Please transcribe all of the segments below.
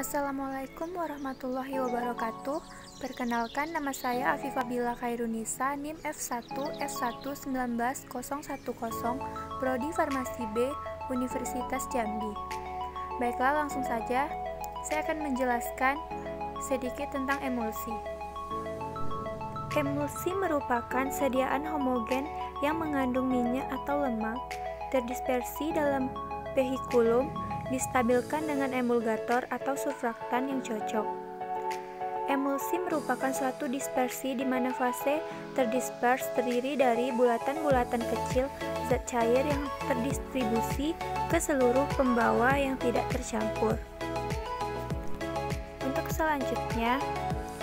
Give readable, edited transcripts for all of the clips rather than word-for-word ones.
Assalamualaikum warahmatullahi wabarakatuh. Perkenalkan, nama saya Afifah Bila Khairunisa, NIM F1 Prodi Farmasi B, Universitas Jambi. Baiklah, langsung saja saya akan menjelaskan sedikit tentang emulsi. Emulsi merupakan sediaan homogen yang mengandung minyak atau lemak, terdispersi dalam vehikulum, distabilkan dengan emulgator atau surfaktan yang cocok. Emulsi merupakan suatu dispersi di mana fase terdispers terdiri dari bulatan-bulatan kecil zat cair yang terdistribusi ke seluruh pembawa yang tidak tercampur. Untuk selanjutnya,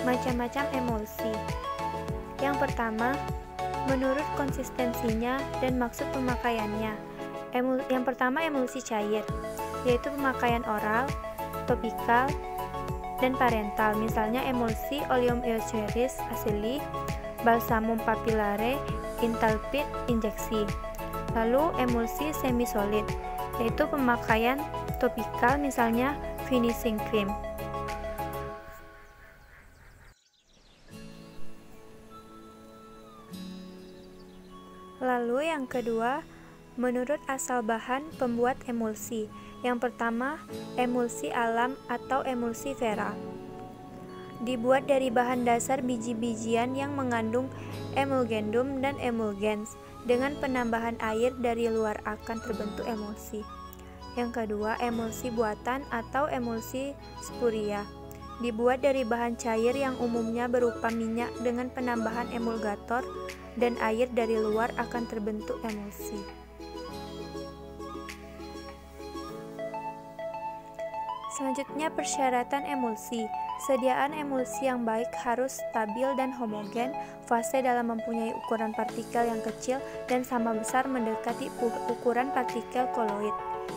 macam-macam emulsi. Yang pertama, menurut konsistensinya dan maksud pemakaiannya. Yang pertama, emulsi cair, yaitu pemakaian oral, topikal, dan parental. Misalnya emulsi Oleum eosinophils aceli, balsamum papillare, intalpid injeksi. Lalu emulsi semi-solid, yaitu pemakaian topikal, misalnya finishing cream. Lalu yang kedua, menurut asal bahan pembuat emulsi. Yang pertama, emulsi alam atau emulsi vera. Dibuat dari bahan dasar biji-bijian yang mengandung emulgendum dan emulgens. Dengan penambahan air dari luar akan terbentuk emulsi. Yang kedua, emulsi buatan atau emulsi spuria. Dibuat dari bahan cair yang umumnya berupa minyak dengan penambahan emulgator dan air dari luar akan terbentuk emulsi. Selanjutnya, persyaratan emulsi. Sediaan emulsi yang baik harus stabil dan homogen, fase dalam mempunyai ukuran partikel yang kecil dan sama besar mendekati ukuran partikel koloid.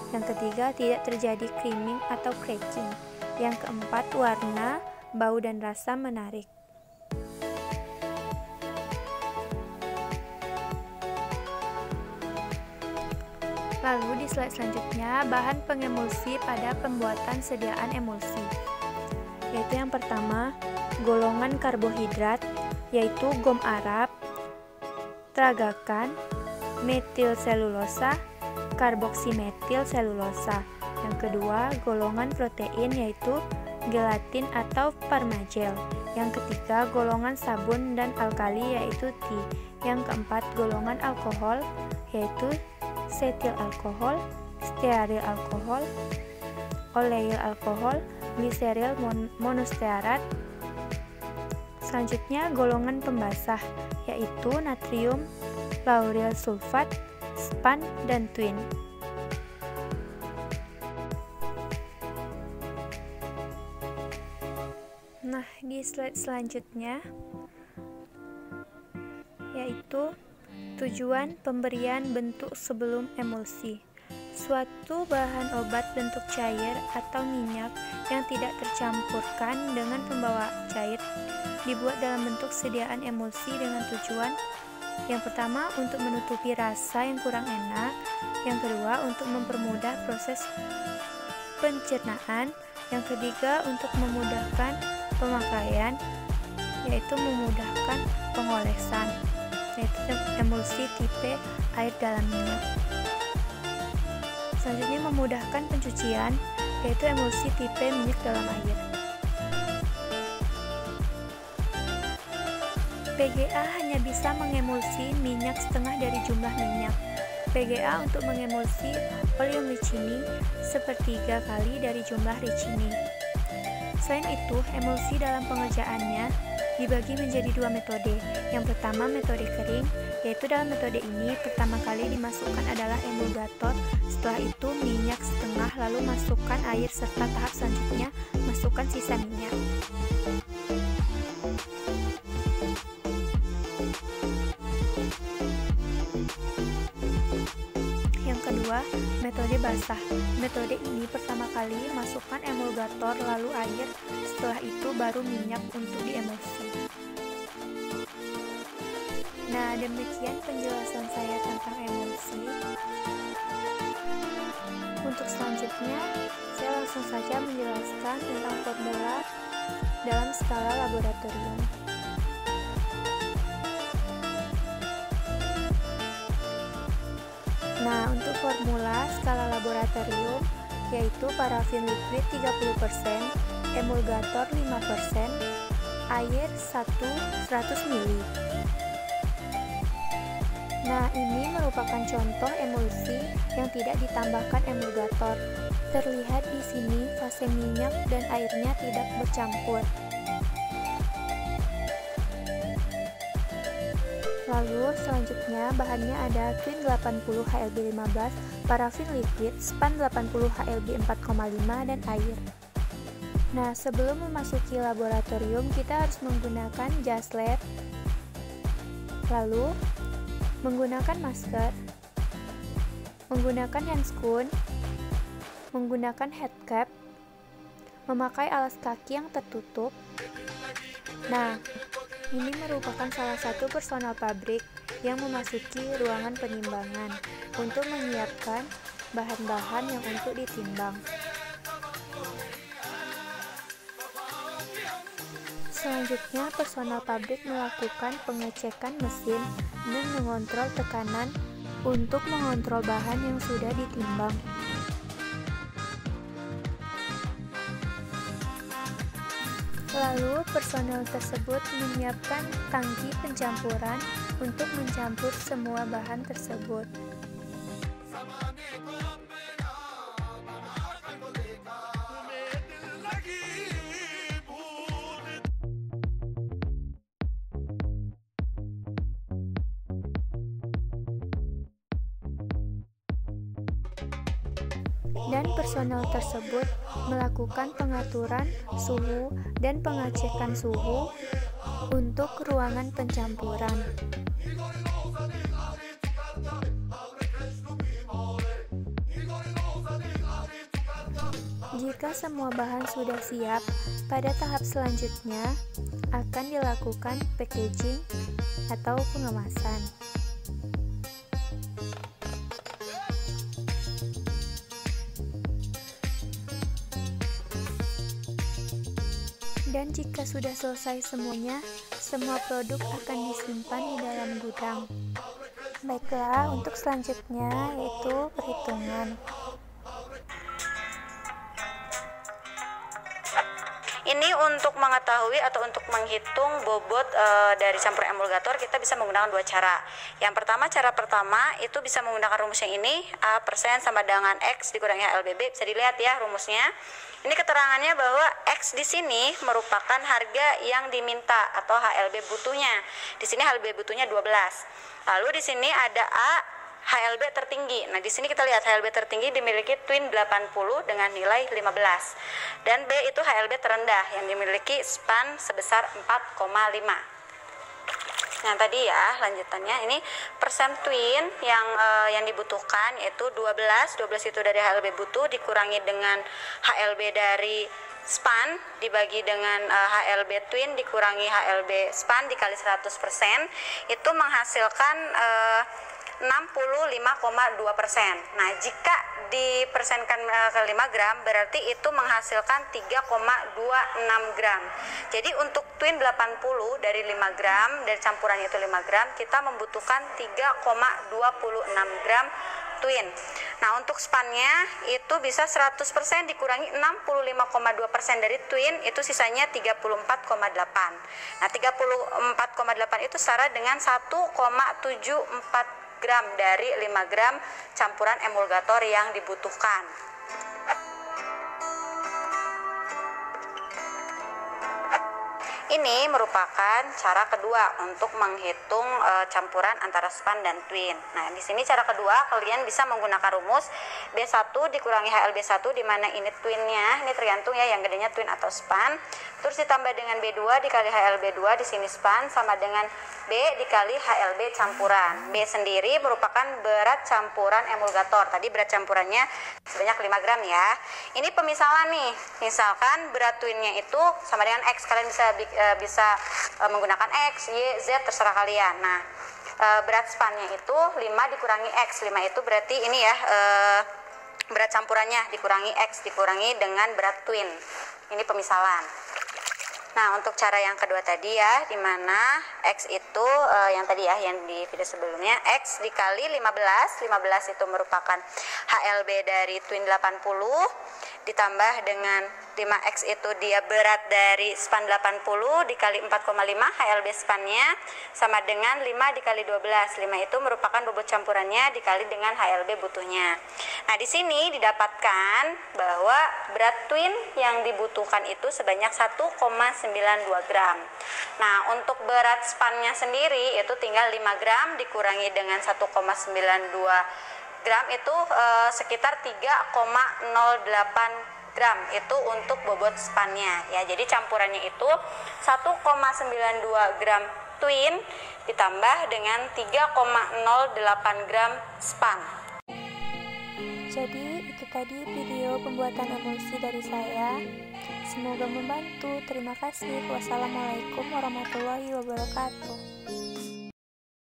Yang ketiga, tidak terjadi creaming atau cracking. Yang keempat, warna, bau dan rasa menarik. Lalu di slide selanjutnya, bahan pengemulsi pada pembuatan sediaan emulsi. Yaitu yang pertama, golongan karbohidrat, yaitu gom arab, tragakan, metil selulosa, karboksimetil selulosa. Yang kedua, golongan protein, yaitu gelatin atau parmagel. Yang ketiga, golongan sabun dan alkali, yaitu tea. Yang keempat, golongan alkohol, yaitu setil alkohol, stearil alkohol, oleil alkohol, gliseril monostearat. Selanjutnya, golongan pembasah, yaitu natrium lauryl sulfat, span, dan twin. Nah, di slide selanjutnya yaitu tujuan pemberian bentuk sebelum emulsi. Suatu bahan obat bentuk cair atau minyak yang tidak tercampurkan dengan pembawa cair dibuat dalam bentuk sediaan emulsi dengan tujuan yang pertama, untuk menutupi rasa yang kurang enak. Yang kedua, untuk mempermudah proses pencernaan. Yang ketiga, untuk memudahkan pemakaian, yaitu memudahkan pengolesan, yaitu emulsi tipe air dalam minyak. Selanjutnya, memudahkan pencucian, yaitu emulsi tipe minyak dalam air. PGA hanya bisa mengemulsi minyak setengah dari jumlah minyak. PGA untuk mengemulsi oleum ricini sepertiga kali dari jumlah ricini. Selain itu, emulsi dalam pengerjaannya dibagi menjadi dua metode. Yang pertama, metode kering, yaitu dalam metode ini pertama kali dimasukkan adalah emulgator, setelah itu minyak setengah, lalu masukkan air, serta tahap selanjutnya masukkan sisa minyak. Yang kedua, metode basah. Metode ini pertama kali masukkan emulgator, lalu air, setelah itu baru minyak untuk diemulsi. Nah, demikian penjelasan saya tentang emulsi. untuk selanjutnya, saya langsung saja menjelaskan tentang formula dalam skala laboratorium. Nah, untuk formula skala laboratorium yaitu parafin liquid 30%, emulgator 5%, air 100 ml. Nah, ini merupakan contoh emulsi yang tidak ditambahkan emulgator. Terlihat di sini fase minyak dan airnya tidak bercampur. Lalu selanjutnya bahannya ada twin 80 HLB15, parafin liquid, span 80 HLB 4,5 dan air. Nah, sebelum memasuki laboratorium kita harus menggunakan jas lab, lalu menggunakan masker, menggunakan handscoon, menggunakan headcap, memakai alas kaki yang tertutup. Nah, ini merupakan salah satu personal pabrik yang memasuki ruangan penimbangan untuk menyiapkan bahan-bahan yang untuk ditimbang. Selanjutnya, personal pabrik melakukan pengecekan mesin dan mengontrol tekanan untuk mengontrol bahan yang sudah ditimbang. Lalu, personel tersebut menyiapkan tangki pencampuran untuk mencampur semua bahan tersebut. Dan personel tersebut melakukan pengaturan suhu dan pengecekan suhu untuk ruangan pencampuran. Jika semua bahan sudah siap, pada tahap selanjutnya akan dilakukan packaging atau pengemasan. Dan jika sudah selesai semuanya, semua produk akan disimpan di dalam gudang. Baiklah, untuk selanjutnya yaitu perhitungan. Ini untuk mengetahui atau untuk menghitung bobot dari campuran emulgator kita bisa menggunakan dua cara. Yang pertama, cara pertama itu bisa menggunakan rumus yang ini, A persen sama dengan X dikurangi HLBB. Bisa dilihat ya rumusnya. Ini keterangannya bahwa X di sini merupakan harga yang diminta atau HLB butuhnya. Di sini HLB butuhnya 12. Lalu di sini ada A HLB tertinggi. Nah, di sini kita lihat HLB tertinggi dimiliki twin 80 dengan nilai 15. Dan B itu HLB terendah yang dimiliki span sebesar 4,5. Nah, tadi ya lanjutannya ini persen twin yang dibutuhkan yaitu 12 itu dari HLB butuh dikurangi dengan HLB dari span dibagi dengan HLB twin dikurangi HLB span dikali 100%, itu menghasilkan 65,2%. Nah, jika dipersenkan ke 5 gram berarti itu menghasilkan 3,26 gram. Jadi untuk twin 80 dari 5 gram, dari campurannya itu 5 gram, kita membutuhkan 3,26 gram twin. Nah, untuk spannya itu bisa 100% dikurangi 65,2% dari twin, itu sisanya 34,8. Nah, 34,8 itu setara dengan 1,74 gram dari 5 gram campuran emulgator yang dibutuhkan. Ini merupakan cara kedua untuk menghitung campuran antara span dan twin. Nah, di sini cara kedua kalian bisa menggunakan rumus B1 dikurangi HLB1 di mana ini twinnya, ini tergantung ya yang gedenya twin atau span. Terus ditambah dengan B2 dikali HLB2 di sini span sama dengan B dikali HLB campuran. B sendiri merupakan berat campuran emulgator. Tadi berat campurannya sebanyak 5 gram ya. Ini pemisalan nih. Misalkan berat twinnya itu sama dengan X. Kalian bisa menggunakan X, Y, Z terserah kalian. Nah, berat spannya itu 5 dikurangi X. 5 itu berarti ini ya berat campurannya dikurangi X dikurangi dengan berat twin. Ini pemisalan. Nah, untuk cara yang kedua tadi ya, di mana X itu yang tadi ya, yang di video sebelumnya, X dikali 15 itu merupakan HLB dari twin 80, ditambah dengan 5X itu dia berat dari span 80 dikali 4,5 HLB spannya sama dengan 5 dikali 12. 5 itu merupakan bobot campurannya dikali dengan HLB butuhnya. Nah, di sini didapatkan bahwa berat twin yang dibutuhkan itu sebanyak 1,92 gram. Nah, untuk berat spannya sendiri itu tinggal 5 gram dikurangi dengan 1,92 gram itu sekitar 3,08 gram itu untuk bobot spannya ya. Jadi campurannya itu 1,92 gram twin ditambah dengan 3,08 gram span. Jadi itu tadi video pembuatan emulsi dari saya. Semoga membantu. Terima kasih. Wassalamualaikum warahmatullahi wabarakatuh.